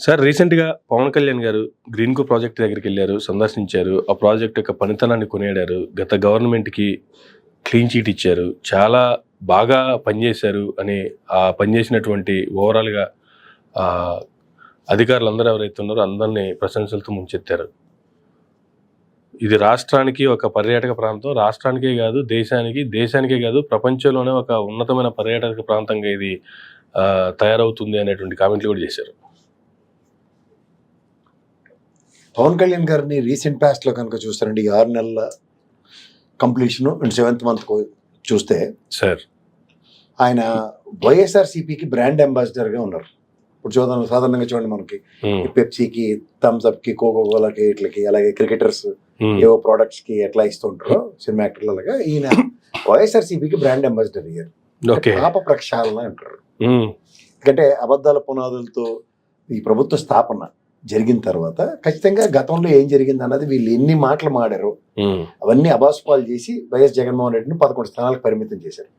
Sir రీసెంట్‌గా పవన్ కళ్యాణ్ గారు Greenko project దగ్గరికెళ్లారు, సందర్శించారు. ఆ ప్రాజెక్ట్ యొక్క పనితనాన్ని కొనియాడారు. గత గవర్నమెంట్‌కి క్లీన్ చీట్ ఇచ్చారు. చాలా బాగా పనిచేశారు అని పనిచేసినటువంటి ఓవరాల్‌గా ఆహ్, అధికారులందరూ ఎవరైతే ఉన్నారో అందరిని ప్రశంసలతో ముంచెత్తారు. ఇది రాష్ట్రానికి ఒక పర్యాటక ప్రాంతం. రాష్ట్రానికే కాదు, దేశానికే కాదు, ప్రపంచంలోనే ఒక ఉన్నతమైన పర్యాటక ప్రాంతంగా ఇది తయారవుతుంది అనేటువంటి కామెంట్లు కూడా చేశారు. పవన్ కళ్యాణ్ గారిని రీసెంట్ పాస్ట్ లో కనుక చూస్తారండి, 6 నెలల కంప్లీషన్ అండ్ 7th మంత్ చూస్తే సార్ ఆయన వైఎస్ఆర్సీపీకి బ్రాండ్ అంబాసిడర్ గా ఉన్నారు. ఇప్పుడు చూద్దాం, సాధారణంగా చూడండి, మనకి పెప్సీకి, థమ్స్ అప్ కి, కోకో కోలాకి, ఇట్లకి, అలాగే క్రికెటర్స్ ఏవో ప్రొడక్ట్స్ కి ఎట్లా ఇస్తుంటారో సినిమా యాక్టర్లు, అలాగా ఈయన వైఎస్ఆర్సీపీకి బ్రాండ్ అంబాసిడర్ అయ్యారు. పాప ప్రక్షాళన అంటారు. ఎందుకంటే అబద్ధాల పునాదులతో ఈ ప్రభుత్వ స్థాపన జరిగిన తర్వాత ఖచ్చితంగా గతంలో ఏం జరిగింది అన్నది వీళ్ళు ఎన్ని మాటలు మాడారో అవన్నీ అబాస్పాలు చేసి వైఎస్ జగన్మోహన్ రెడ్డిని 11 స్థానాలకు పరిమితం చేశారు.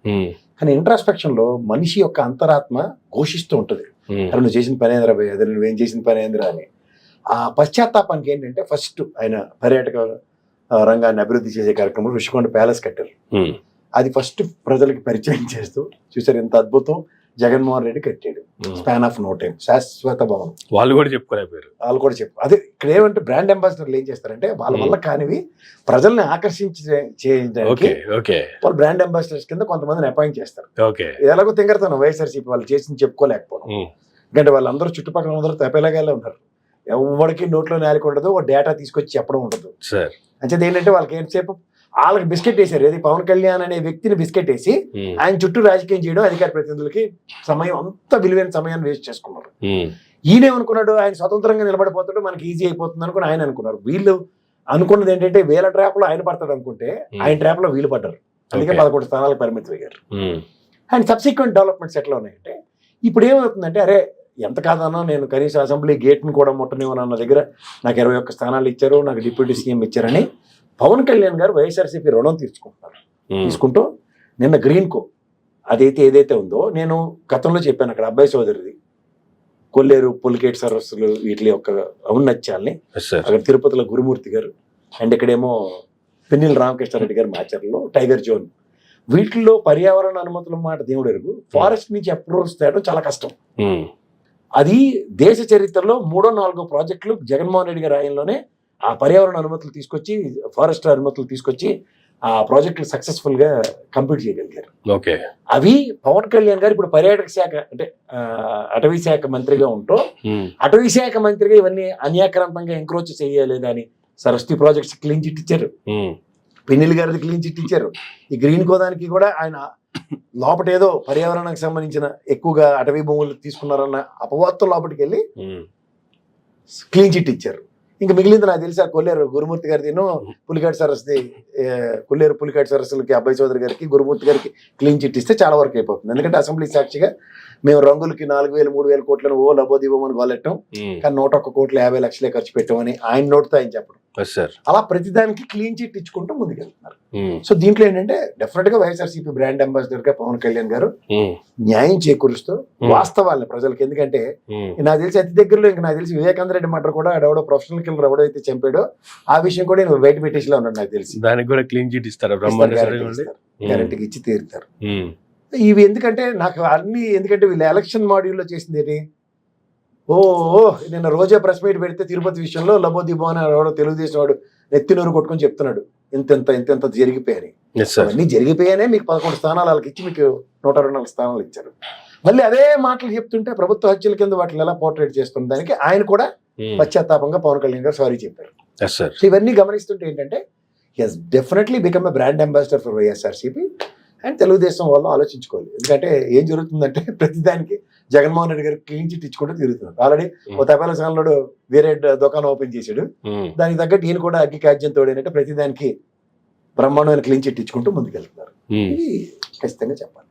కానీ ఇంట్రాస్పెక్షన్ లో మనిషి యొక్క అంతరాత్మ ఘోషిస్తూ ఉంటుంది, అరే నువ్వు చేసిన పని ఏంద్రా భయ్, అదే నువ్వేం చేసిన పని ఏంద్రా అని. ఆ పశ్చాత్తాపానికి ఏంటంటే ఫస్ట్ ఆయన పర్యాటక రంగాన్ని అభివృద్ధి చేసే కార్యక్రమంలో రుషికొండ ప్యాలెస్ కట్టారు. అది ఫస్ట్ ప్రజలకు పరిచయం చేస్తూ చూసారు ఎంత అద్భుతం జగన్మోహన్ రెడ్డి కట్టాడు. స్పాన్ ఆఫ్ నో టైం శాశ్వత భవనం. వాళ్ళు కూడా చెప్పుకోలేకపోయారు. వాళ్ళు కూడా అదే ఇక్కడ ఏమంటే బ్రాండ్ అంబాసిడర్లు ఏం చేస్తారంటే వాళ్ళ వల్ల కానివి ప్రజల్ని ఆకర్షించి చేయడానికి వాళ్ళు బ్రాండ్ అంబాసిడర్స్ కింద కొంతమందిని అపాయింట్ చేస్తారు. ఎలాగో తింగరతనం వైఎస్ఆర్సీపీ వాళ్ళు చేసి చెప్పుకోలేకపోవడం. ఎందుకంటే వాళ్ళందరూ చుట్టుపక్కల అందరూ తెప్పేలాగానే ఉన్నారు. ఎవరికి నోట్లో నేలిక ఉండదు, ఓ డేటా తీసుకొచ్చి చెప్పడం ఉండదు. అంచేది ఏంటంటే వాళ్ళకి ఏంటసేపు వాళ్ళకి బిస్కెట్ వేసారు. ఏది పవన్ కళ్యాణ్ అనే వ్యక్తిని బిస్కెట్ వేసి ఆయన చుట్టూ రాజకీయం చేయడం, అధికార ప్రతినిధులకి సమయం అంతా విలువైన సమయాన్ని వేస్ట్ చేసుకున్నారు. ఈయనేమనుకున్నాడు, ఆయన స్వతంత్రంగా నిలబడిపోతాడు, మనకి ఈజీ అయిపోతుంది అనుకుని ఆయన అనుకున్నారు. వీళ్ళు అనుకున్నది ఏంటంటే వీళ్ళ ట్రాప్ లో ఆయన పడతాడు అనుకుంటే ఆయన ట్రాప్ లో వీళ్ళు పడ్డారు. అందుకే 11 స్థానాలకు పరిమితం అయ్యారు. అండ్ సబ్సిక్వెంట్ డెవలప్మెంట్స్ ఎట్లా ఉన్నాయంటే ఇప్పుడు ఏమవుతుందంటే, అరే ఎంత కాదన్నా నేను కనీసం అసెంబ్లీ గేట్ని కూడా ముట్టనివ్వనన్న దగ్గర నాకు 21 స్థానాలు ఇచ్చారు, నాకు డిప్యూటీ సీఎం ఇచ్చారని పవన్ కళ్యాణ్ గారు వైఎస్ఆర్సీపీ రుణం తీసుకుంటూ నిన్న గ్రీన్కో ఏదైతే ఉందో, నేను గతంలో చెప్పాను, అక్కడ అబ్బాయి సోదరిది కొల్లేరు పులికేట్ సరస్సులు వీటి యొక్క ఔన్నత్యాల్ని, అక్కడ తిరుపతిలో గురుమూర్తి గారు, అండ్ ఇక్కడేమో పిన్నెల రామకృష్ణారెడ్డి గారు మాచర్లో టైగర్ జోన్, వీటిల్లో పర్యావరణ అనుమతుల మాట దేవుడు ఎరుగు. ఫారెస్ట్ నుంచి అప్రూవల్స్ తేయడం చాలా కష్టం. అది దేశ చరిత్రలో 3-4 ప్రాజెక్టులు జగన్మోహన్ రెడ్డి గారి ఆయనలోనే ఆ పర్యావరణ అనుమతులు తీసుకొచ్చి, ఫారెస్ట్ అనుమతులు తీసుకొచ్చి ఆ ప్రాజెక్టులు సక్సెస్ఫుల్ గా కంప్లీట్ చేయగలిగారు. అవి పవన్ కళ్యాణ్ గారు ఇప్పుడు పర్యాటక శాఖ అంటే అటవీ శాఖ మంత్రిగా ఉంటూ అటవీ శాఖ మంత్రిగా ఇవన్నీ అన్యాక్రాంతంగా ఎంక్రోచ్ చేయలేదా అని సరస్వతి ప్రాజెక్ట్స్ క్లీన్ చిట్ ఇచ్చారు. పిన్నెల్ గారిది క్లీన్ చిట్ ఇచ్చారు. ఈ గ్రీన్ కోదానికి కూడా ఆయన లోపల ఏదో పర్యావరణానికి సంబంధించిన ఎక్కువగా అటవీ భూములు తీసుకున్నారన్న అపవాదం లోపలికి వెళ్ళి క్లీన్ చిట్ ఇచ్చారు. ఇంకా మిగిలింది నాకు తెలిసి కొల్లేరు గురుమూర్తి గారిది పులికాటి సరస్సుది, కొల్లేరు పులికాటి సరస్సులకి అబ్బాయి చౌదరి గారికి, గురుమూర్తి గారికి క్లీన్ చిట్ ఇస్తే చాలా వరకు అయిపోతుంది. ఎందుకంటే అసెంబ్లీ సాక్షిగా మేము రంగులకి 4,000-3,000 కోట్లను ఓ లబోదివ్వమని గోలెట్టాం, కానీ 101 కోట్లు 50 లక్షలే ఖర్చు పెట్టామని ఆయన నోటితో ఆయన చెప్పడం. అలా ప్రతిదానికి క్లీన్ చిట్ ఇచ్చుకుంటూ ముందుకెళ్తున్నారు. సో దీంట్లో ఏంటంటే డెఫినెట్ గా వైఎస్ఆర్సీపీ బ్రాండ్ అంబాసిడర్ గా పవన్ కళ్యాణ్ గారు న్యాయం చేకూరుస్తూ వాస్తవాలని ప్రజలకు, ఎందుకంటే నాకు తెలిసి అతి దగ్గరలో ఇంకా నాకు తెలిసి వివేకానంద రెడ్డి మర్డర్ కూడా ఎవడో ప్రొఫెషనల్ కిల్లర్ ఎవడైతే చంపాడో ఆ విషయం కూడా నేను బయట పెట్టేసిలా ఉన్నాడు. నాకు తెలిసి దానికి కూడా క్లీన్ చిట్ ఇస్తారు, గ్యారెంటీకి ఇచ్చి తీరుతారు. ఇవి ఎందుకంటే నాకు అన్ని, ఎందుకంటే వీళ్ళు ఎలక్షన్ మాడ్యూల్లో చేసింది ఏంటి, నిన్న రోజా ప్రెస్ మీట్ పెడితే తిరుపతి విషయంలో లబోదిబో అని ఎవడో తెలుగుదేశం వాడు నెత్తినూరు కొట్టుకొని చెప్తున్నాడు ఇంత జరిగిపోయాయని. అన్నీ జరిగిపోయానే మీకు 11 స్థానాలు వాళ్ళకి ఇచ్చి మీకు 124 స్థానాలు ఇచ్చారు. మళ్ళీ అదే మాటలు చెప్తుంటే ప్రభుత్వ హత్యల కింద వాటిని ఎలా పోర్ట్రేట్ చేస్తున్న దానికి ఆయన కూడా పశ్చాత్తాపంగా పవన్ కళ్యాణ్ గారు సారీ చెప్పారు. సో ఇవన్నీ గమనిస్తుంటే ఏంటంటే he definitely become a brand ambassador for YSRCP. And Telugu Desam వాళ్ళు ఆలోచించుకోవాలి. ఎందుకంటే ఏం జరుగుతుందంటే ప్రతిదానికి జగన్మోహన్ రెడ్డి గారు క్లీన్ చిట్ ఇచ్చుకుంటూ తిరుగుతున్నారు. ఆల్రెడీ ఓ తపాల సంఘంలో వేరే దుకాణం ఓపెన్ చేశాడు, దానికి తగ్గట్టు ఈయన కూడా అగ్గి కాజ్యం తోడేనంటే ప్రతిదానికి బ్రహ్మాండమైన క్లీన్ చిట్ ఇచ్చుకుంటూ ముందుకెళ్తున్నారు. ఇది ఖచ్చితంగా చెప్పాలి.